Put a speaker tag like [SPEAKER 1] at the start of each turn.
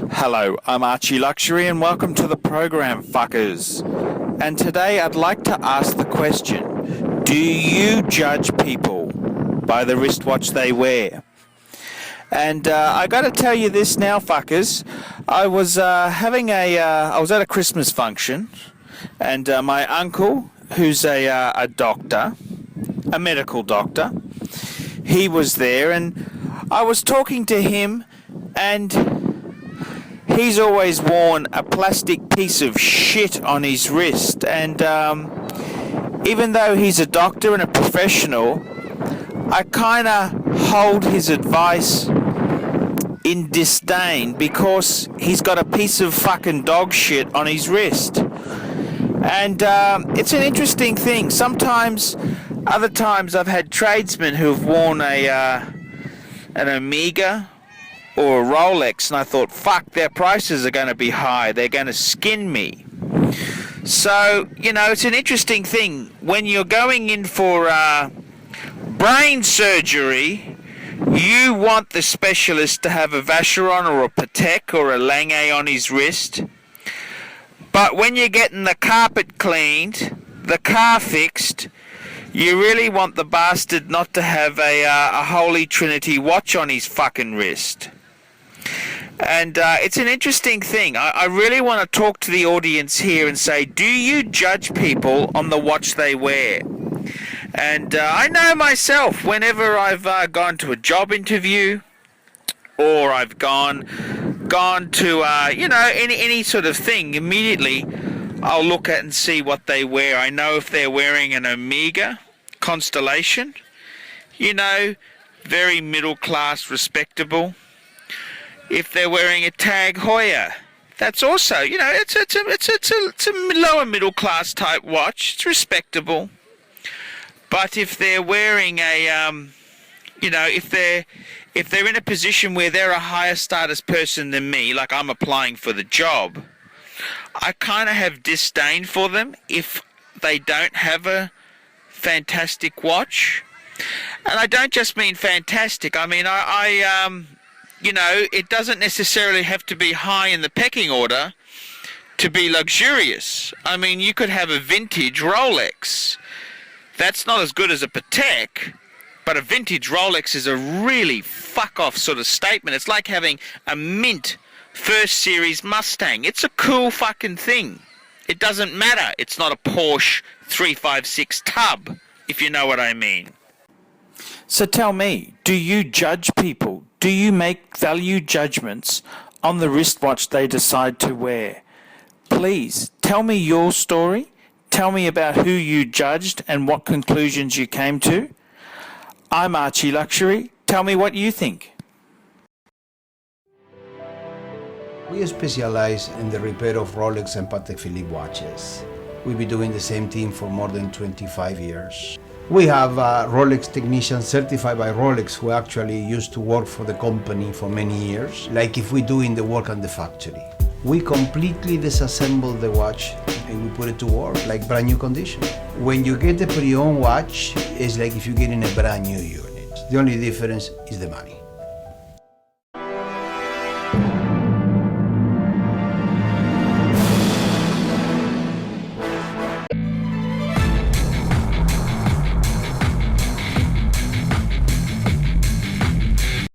[SPEAKER 1] Hello, I'm Archie Luxury and welcome to the program, fuckers. And today I'd like to ask the question, do you judge people by the wristwatch they wear? And I got to tell you this now, fuckers. I was I was at a Christmas function, and my uncle, who's a doctor, a medical doctor, he was there, and I was talking to him, and he's always worn a plastic piece of shit on his wrist, and even though he's a doctor and a professional, I kind of hold his advice in disdain because he's got a piece of fucking dog shit on his wrist. And it's an interesting thing. Other times I've had tradesmen who've worn an Omega or a Rolex, and I thought, fuck, their prices are going to be high. They're going to skin me. So, it's an interesting thing. When you're going in for brain surgery, you want the specialist to have a Vacheron or a Patek or a Lange on his wrist. But when you're getting the carpet cleaned, the car fixed, you really want the bastard not to have a Holy Trinity watch on his fucking wrist. And it's an interesting thing. I really want to talk to the audience here and say, do you judge people on the watch they wear? And I know myself, whenever I've gone to a job interview, or I've gone to, any sort of thing, immediately I'll look at and see what they wear. I know if they're wearing an Omega Constellation, very middle class, respectable. If they're wearing a Tag Heuer, that's also, it's a lower middle class type watch. It's respectable. But if they're wearing if they're in a position where they're a higher status person than me, like I'm applying for the job, I kind of have disdain for them if they don't have a fantastic watch. And I don't just mean fantastic. I mean, it doesn't necessarily have to be high in the pecking order to be luxurious. I mean, you could have a vintage Rolex. That's not as good as a Patek, but a vintage Rolex is a really fuck-off sort of statement. It's like having a mint first series Mustang. It's a cool fucking thing. It doesn't matter. It's not a Porsche 356 tub, if you know what I mean. So tell me, do you judge people? Do you make value judgments on the wristwatch they decide to wear? Please, tell me your story. Tell me about who you judged and what conclusions you came to. I'm Archie Luxury. Tell me what you think.
[SPEAKER 2] We specialize in the repair of Rolex and Patek Philippe watches. We've been doing the same thing for more than 25 years. We have Rolex technicians certified by Rolex who actually used to work for the company for many years, like if we're doing the work on the factory. We completely disassemble the watch and we put it to work like brand new condition. When you get a pre-owned watch, it's like if you're getting a brand new unit. The only difference is the money.